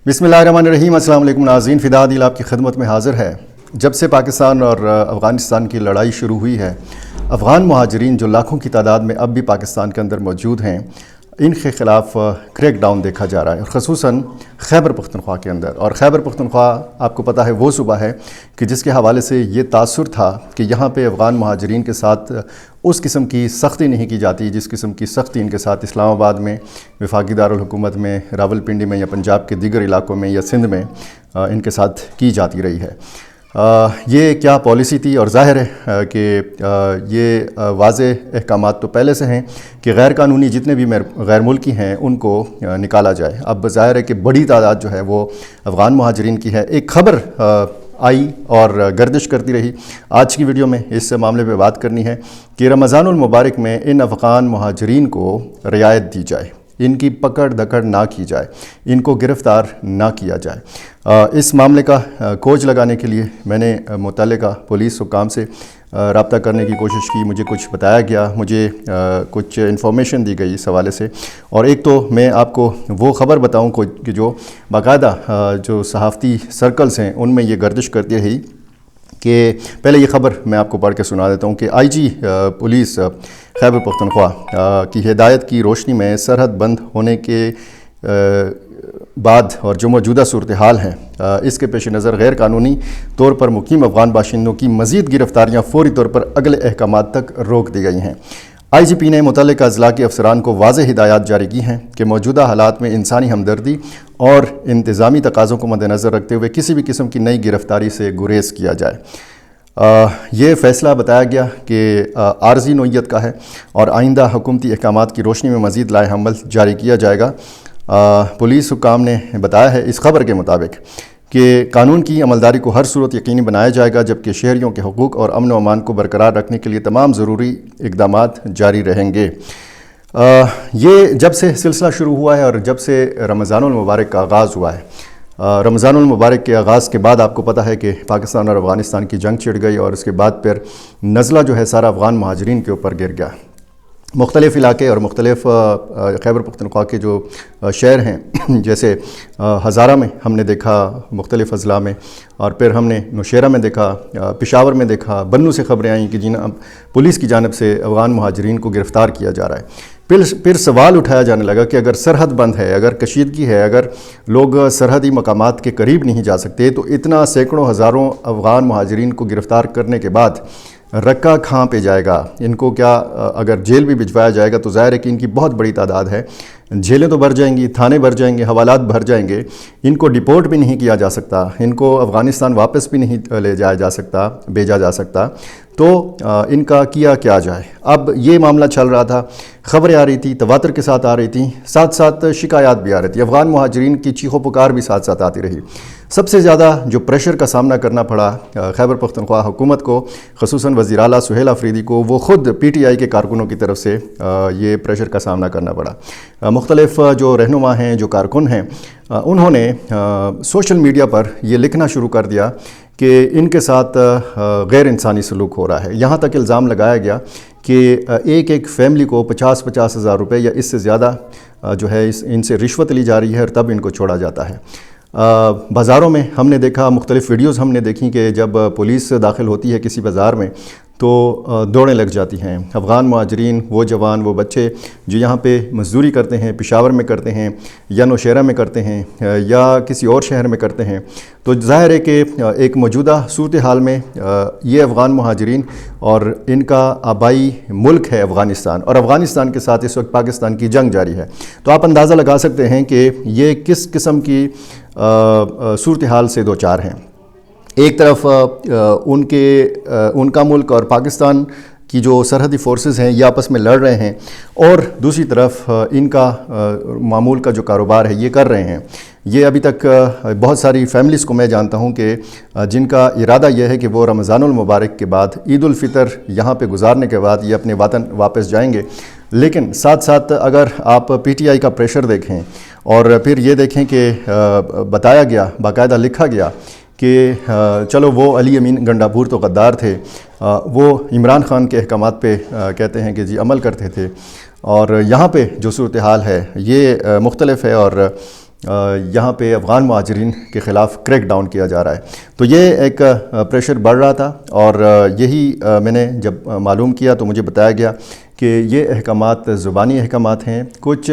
बिस्मिल्लाहिर्रहमानिर्रहीम। अस्सलाम वालेकुम नाज़रीन, फ़िदा आदिल आपकी खिदमत में हाज़िर है। जब से पाकिस्तान और अफ़गानिस्तान की लड़ाई शुरू हुई है, अफ़गान महाजरीन जो लाखों की तादाद में अब भी पाकिस्तान के अंदर मौजूद हैं, इनके ख़िलाफ़ क्रैक डाउन देखा जा रहा है, ख़ुसूसन खैबर पख्तूनख्वा के अंदर। और खैबर पख्तूनख्वा आपको पता है वो सूबा है कि जिसके हवाले से ये तासुर था कि यहाँ पे अफ़गान महाजरीन के साथ उस किस्म की सख्ती नहीं की जाती जिस किस्म की सख्ती इनके साथ इस्लामाबाद में, वफाकी दारुल हुकूमत में, रावलपिंडी में या पंजाब के दीगर इलाकों में या सिंध में इनके साथ की जाती रही है। ये क्या पॉलिसी थी? और ज़ाहिर है कि ये वाज़ेह अहकामात तो पहले से हैं कि गैर कानूनी जितने भी गैर मुल्की हैं उनको निकाला जाए। अब ज़ाहिर है कि बड़ी तादाद जो है वो अफ़गान महाजरीन की है। एक ख़बर आई और गर्दिश करती रही। आज की वीडियो में इस मामले पे बात करनी है कि रमज़ानुल मुबारक में इन अफ़गान महाजरीन को रियायत दी जाए, इनकी पकड़ दकड़ ना की जाए, इनको गिरफ़्तार ना किया जाए। इस मामले का कोच लगाने के लिए मैंने मुतल्लिका पुलिस हुकाम से रब्ता करने की कोशिश की। मुझे कुछ बताया गया, मुझे कुछ इन्फॉर्मेशन दी गई इस हवाले से। और एक तो मैं आपको वो ख़बर बताऊं कि जो बाकायदा जो सहाफ़ती सर्कल्स हैं उनमें ये गर्दिश करती रही कि पहले ये ख़बर मैं आपको पढ़ के सुना देता हूँ कि IG पुलिस खैबर पख्तूनख्वा की हिदायत की रोशनी में सरहद बंद होने के बाद और जो मौजूदा सूरत हाल है, इसके पेश नज़र गैर कानूनी तौर पर मुकीम अफ़गान बाशिंदों की मज़ीद गिरफ़्तारियाँ फ़ौरी तौर पर अगले अहकामात तक रोक दी गई हैं। IGP ने मुतल्लिका अज़ला के अफसरान को वाज़ेह हिदायत जारी की हैं कि मौजूदा हालात में इंसानी हमदर्दी और इंतज़ामी तकाज़ों को मद्देनज़र रखते हुए किसी भी किस्म की नई गिरफ़्तारी से गुरेज़ किया जाए। ये फ़ैसला बताया गया कि आर्ज़ी नोयत का है और आइंदा हुकूमती अहकामात की रोशनी में मज़ीद लाए अमल जारी किया जाएगा। पुलिस हुकाम ने बताया है इस खबर के मुताबिक कि कानून की अमलदारी को हर सूरत यकीनी बनाया जाएगा, जबकि शहरियों के हुकूक और अमन व अमान को बरकरार रखने के लिए तमाम ज़रूरी इक़दामात जारी रहेंगे। ये जब से सिलसिला शुरू हुआ है और जब से रमज़ानुल मुबारक का आगाज़ हुआ है, रमज़ानुल मुबारक के आगाज़ के बाद आपको पता है कि पाकिस्तान और अफ़गानिस्तान की जंग छिड़ गई और उसके बाद फिर नज़ला जो है सारा अफ़गान महाजरीन के ऊपर गिर गया। मुख्तलिफ़ इलाके और मुख्तलिफ़ खैबर पख्तूनख्वा के जो शहर हैं, जैसे हज़ारा में हमने देखा, मुख्तलिफ़ अज़ला में, और फिर हमने नौशेरा में देखा, पेशावर में देखा, बन्नू से ख़बरें आई कि पुलिस की जानिब से अफ़गान महाजरीन को गिरफ़्तार किया जा रहा है। फिर सवाल उठाया जाने लगा कि अगर सरहद बंद है, अगर कशीदगी है, अगर लोग सरहदी मकामात के करीब नहीं जा सकते, तो इतना सैकड़ों हज़ारों अफ़गान महाजरीन को गिरफ़्तार करने के बाद रक्का कहाँ पे जाएगा? इनको क्या अगर जेल भी भिजवाया जाएगा तो ज़ाहिर है कि इनकी बहुत बड़ी तादाद है, जेलें तो भर जाएंगी, थाने भर जाएंगे, हवालात भर जाएंगे, इनको डिपोर्ट भी नहीं किया जा सकता, इनको अफ़गानिस्तान वापस भी नहीं ले जाया जा सकता, भेजा जा सकता, तो इनका किया क्या जाए? अब ये मामला चल रहा था, ख़बरें आ रही थी, तवातर के साथ आ रही थी, साथ साथ शिकायत भी आ रही थी, अफ़गान महाजरीन की चीखों पुकार भी साथ साथ आती रही। सबसे ज़्यादा जो प्रेशर का सामना करना पड़ा खैबर पख्तूनख्वा हुकूमत को, ख़ुसूसन वज़ीर आला सुहेल अफरीदी को, वो ख़ुद PTI के कारकुनों की तरफ से ये प्रेशर का सामना करना पड़ा। मुख्तलिफ़ जो रहनुमा हैं, जो कारकुन हैं, उन्होंने सोशल मीडिया पर ये लिखना शुरू कर दिया कि इनके साथ गैर इंसानी सलूक हो रहा है। यहाँ तक इल्ज़ाम लगाया गया कि एक फैमिली को 50-50 हज़ार रुपये या इससे ज़्यादा जो है इनसे रिश्वत ली जा रही है और तब इनको छोड़ा जाता है। बाज़ारों में हमने देखा, मुख्तलिफ़ वीडियोज़ हमने देखी कि जब पुलिस दाखिल होती है किसी बाज़ार में तो दौड़ें लग जाती हैं। अफ़गान महाजरीन, वो जवान, वो बच्चे जो यहाँ पे मज़दूरी करते हैं, पेशावर में करते हैं या नौशेरा में करते हैं या किसी और शहर में करते हैं, तो ज़ाहिर है कि एक मौजूदा सूरत हाल में ये अफ़गान महाजरीन और इनका आबाई मुल्क है अफ़गानिस्तान, और अफ़गानिस्तान के साथ इस वक्त पाकिस्तान की जंग जारी है। तो आप अंदाज़ा लगा सकते हैं कि ये किस किस्म की सूरत हाल से दो चार हैं। एक तरफ उनका मुल्क और पाकिस्तान की जो सरहदी फोर्सेस हैं ये आपस में लड़ रहे हैं, और दूसरी तरफ इनका मामूल का जो कारोबार है ये कर रहे हैं। ये अभी तक बहुत सारी फैमिलीज़ को मैं जानता हूँ कि जिनका इरादा यह है कि वो रमज़ानुल मुबारक के बाद, ईद उल फ़ितर यहाँ पे गुजारने के बाद ये अपने वतन वापस जाएंगे। लेकिन साथ साथ अगर आप PTI का प्रेशर देखें और फिर ये देखें कि बताया गया, बाकायदा लिखा गया कि चलो वो अली अमीन गंडापुर तो गद्दार थे, वो इमरान ख़ान के अहकामात पे कहते हैं कि जी अमल करते थे, और यहाँ पे जो सूरत हाल है ये मुख्तलिफ़ है। और یہاں پہ افغان مہاجرین کے خلاف کریک ڈاؤن کیا جا رہا ہے۔ تو یہ ایک پریشر بڑھ رہا تھا، اور یہی میں نے جب معلوم کیا تو مجھے بتایا گیا کہ یہ احکامات زبانی احکامات ہیں۔ کچھ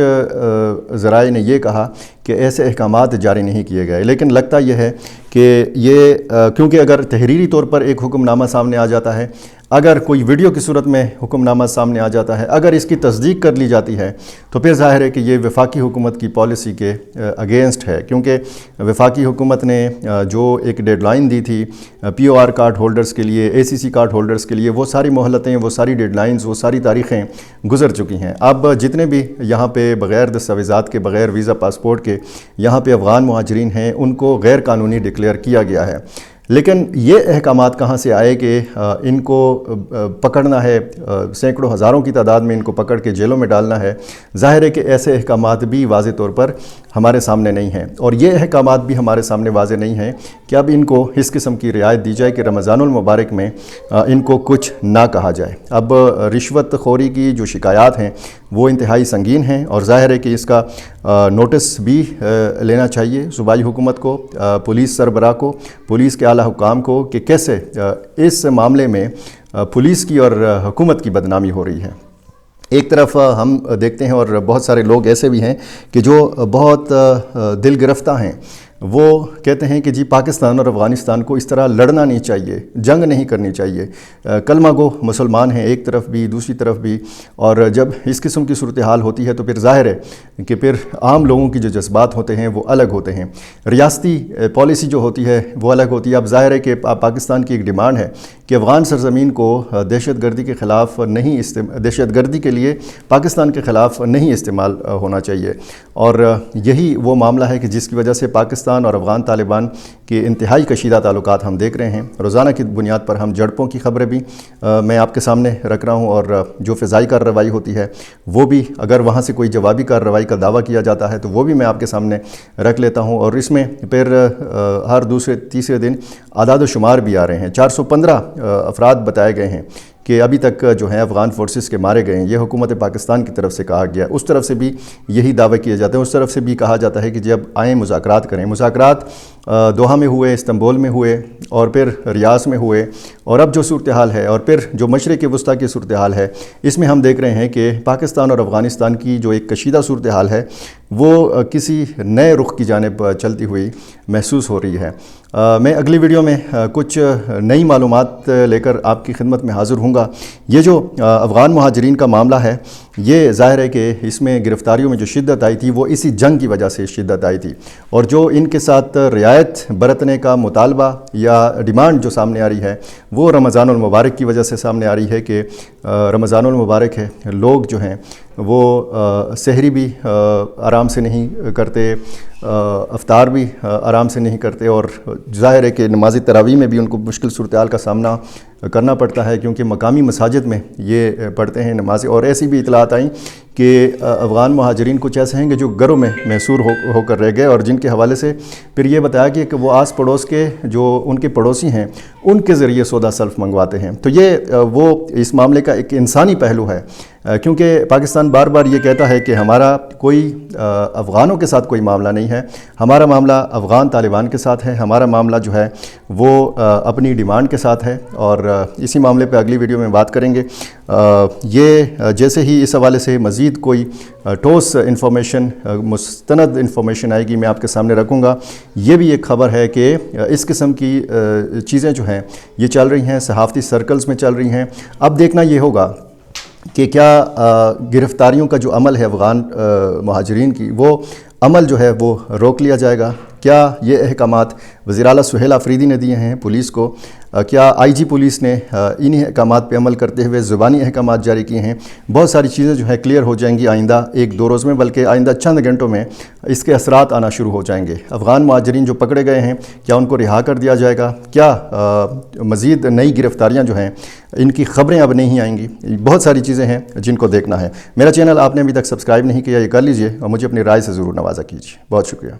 ذرائع نے یہ کہا کہ ایسے احکامات جاری نہیں کیے گئے، لیکن لگتا یہ ہے کہ یہ کیونکہ اگر تحریری طور پر ایک حکم نامہ سامنے آ جاتا ہے، اگر کوئی ویڈیو کی صورت میں حکم نامہ سامنے آ جاتا ہے، اگر اس کی تصدیق کر لی جاتی ہے، تو پھر ظاہر ہے کہ یہ وفاقی حکومت کی پالیسی کے اگینسٹ ہے، کیونکہ وفاقی حکومت نے جو ایک ڈیڈ لائن دی تھی پی او آر کارڈ ہولڈرز کے لیے، اے سی سی کارڈ ہولڈرز کے لیے، وہ ساری مہلتیں، وہ ساری ڈیڈ لائنز، وہ ساری تاریخیں گزر چکی ہیں۔ اب جتنے بھی یہاں پہ بغیر دستاویزات کے، بغیر ویزا پاسپورٹ کے یہاں پہ افغان مہاجرین ہیں، ان کو غیر قانونی ڈکلیئر کیا گیا ہے۔ لیکن یہ احکامات کہاں سے آئے کہ ان کو پکڑنا ہے، سینکڑوں ہزاروں کی تعداد میں ان کو پکڑ کے جیلوں میں ڈالنا ہے؟ ظاہر ہے کہ ایسے احکامات بھی واضح طور پر ہمارے سامنے نہیں ہیں، اور یہ احکامات بھی ہمارے سامنے واضح نہیں ہیں کہ اب ان کو اس قسم کی رعایت دی جائے کہ رمضان المبارک میں ان کو کچھ نہ کہا جائے۔ اب رشوت خوری کی جو شکایات ہیں وہ انتہائی سنگین ہیں، اور ظاہر ہے کہ اس کا نوٹس بھی لینا چاہیے صوبائی حکومت کو، پولیس سربراہ کو، پولیس کے اعلیٰ حکام کو، کہ کیسے اس معاملے میں پولیس کی اور حکومت کی بدنامی ہو رہی ہے۔ ایک طرف ہم دیکھتے ہیں، اور بہت سارے لوگ ایسے بھی ہیں کہ جو بہت دل گرفتہ ہیں، وہ کہتے ہیں کہ جی پاکستان اور افغانستان کو اس طرح لڑنا نہیں چاہیے، جنگ نہیں کرنی چاہیے۔ کلمہ گو مسلمان ہیں ایک طرف بھی، دوسری طرف بھی، اور جب اس قسم کی صورتحال ہوتی ہے تو پھر ظاہر ہے کہ پھر عام لوگوں کی جو جذبات ہوتے ہیں وہ الگ ہوتے ہیں، ریاستی پالیسی جو ہوتی ہے وہ الگ ہوتی ہے۔ اب ظاہر ہے کہ پاکستان کی ایک ڈیمانڈ ہے کہ افغان سرزمین کو دہشت گردی کے خلاف نہیں دہشت گردی کے لیے پاکستان کے خلاف نہیں استعمال ہونا چاہیے، اور یہی وہ معاملہ ہے کہ جس کی وجہ سے پاکستان اور افغان طالبان کے انتہائی کشیدہ تعلقات ہم دیکھ رہے ہیں۔ روزانہ کی بنیاد پر ہم جھڑپوں کی خبریں بھی میں آپ کے سامنے رکھ رہا ہوں، اور جو فضائی کارروائی ہوتی ہے وہ بھی، اگر وہاں سے کوئی جوابی کارروائی کا دعویٰ کیا جاتا ہے تو وہ بھی میں آپ کے سامنے رکھ لیتا ہوں، اور اس میں پھر ہر دوسرے تیسرے دن اعداد و شمار بھی آ رہے ہیں۔ 415 افراد بتائے گئے ہیں کہ ابھی تک جو ہیں افغان فورسز کے مارے گئے ہیں، یہ حکومت پاکستان کی طرف سے کہا گیا ہے۔ اس طرف سے بھی یہی دعوے کیے جاتے ہیں، اس طرف سے بھی کہا جاتا ہے کہ جب آئیں مذاکرات کریں۔ مذاکرات دوحہ میں ہوئے، استنبول میں ہوئے، اور پھر ریاض میں ہوئے، اور اب جو صورتحال ہے، اور پھر جو مشرق وسطیٰ کی صورتحال ہے، اس میں ہم دیکھ رہے ہیں کہ پاکستان اور افغانستان کی جو ایک کشیدہ صورتحال ہے وہ کسی نئے رخ کی جانب چلتی ہوئی محسوس ہو رہی ہے۔ میں اگلی ویڈیو میں کچھ نئی معلومات لے کر آپ کی خدمت میں حاضر ہوں گا۔ یہ جو افغان مہاجرین کا معاملہ ہے، یہ ظاہر ہے کہ اس میں گرفتاریوں میں جو شدت آئی تھی وہ اسی جنگ کی وجہ سے شدت آئی تھی، اور جو ان کے ساتھ رعایت برتنے کا مطالبہ یا ڈیمانڈ جو سامنے آ رہی ہے وہ رمضان المبارک کی وجہ سے سامنے آ رہی ہے کہ رمضان المبارک ہے، لوگ جو ہیں وہ سحری بھی آرام سے نہیں کرتے، افطار بھی آرام سے نہیں کرتے، اور ظاہر ہے کہ نماز تراویح میں بھی ان کو مشکل صورتحال کا سامنا کرنا پڑتا ہے، کیونکہ مقامی مساجد میں یہ پڑھتے ہیں نمازیں۔ اور ایسی بھی اطلاعات آئیں کہ افغان مہاجرین کچھ ایسے ہیں کہ جو گھروں میں محصور ہو کر رہ گئے، اور جن کے حوالے سے پھر یہ بتایا گیا کہ وہ آس پڑوس کے جو ان کے پڑوسی ہیں ان کے ذریعے سودا سلف منگواتے ہیں۔ تو یہ وہ اس معاملے کا ایک انسانی پہلو ہے، کیونکہ پاکستان بار بار یہ کہتا ہے کہ ہمارا کوئی افغانوں کے ساتھ کوئی معاملہ نہیں ہے، ہمارا معاملہ افغان طالبان کے ساتھ ہے، ہمارا معاملہ جو ہے وہ اپنی ڈیمانڈ کے ساتھ ہے، اور اسی معاملے پہ اگلی ویڈیو میں بات کریں گے۔ یہ جیسے ہی اس حوالے سے مزید کوئی ٹھوس انفارمیشن، مستند انفارمیشن آئے گی میں آپ کے سامنے رکھوں گا۔ یہ بھی ایک خبر ہے کہ اس قسم کی چیزیں جو ہیں یہ چل رہی ہیں، صحافتی سرکلز میں چل رہی ہیں۔ اب دیکھنا یہ ہوگا کہ کیا گرفتاریوں کا جو عمل ہے افغان مہاجرین کی، وہ عمل جو ہے وہ روک لیا جائے گا؟ کیا یہ احکامات وزیر اعلیٰ سہیل آفریدی نے دیے ہیں پولیس کو؟ کیا آئی جی پولیس نے انہی احکامات پہ عمل کرتے ہوئے زبانی احکامات جاری کیے ہیں؟ بہت ساری چیزیں جو ہے کلیئر ہو جائیں گی آئندہ ایک دو روز میں، بلکہ آئندہ چند گھنٹوں میں اس کے اثرات آنا شروع ہو جائیں گے۔ افغان مہاجرین جو پکڑے گئے ہیں، کیا ان کو رہا کر دیا جائے گا؟ کیا مزید نئی گرفتاریاں جو ہیں ان کی خبریں اب نہیں آئیں گی؟ بہت ساری چیزیں ہیں جن کو دیکھنا ہے۔ میرا چینل آپ نے ابھی تک سبسکرائب نہیں کیا، یہ کر لیجئے، اور مجھے اپنی رائے سے ضرور نوازا کیجیے۔ بہت شکریہ۔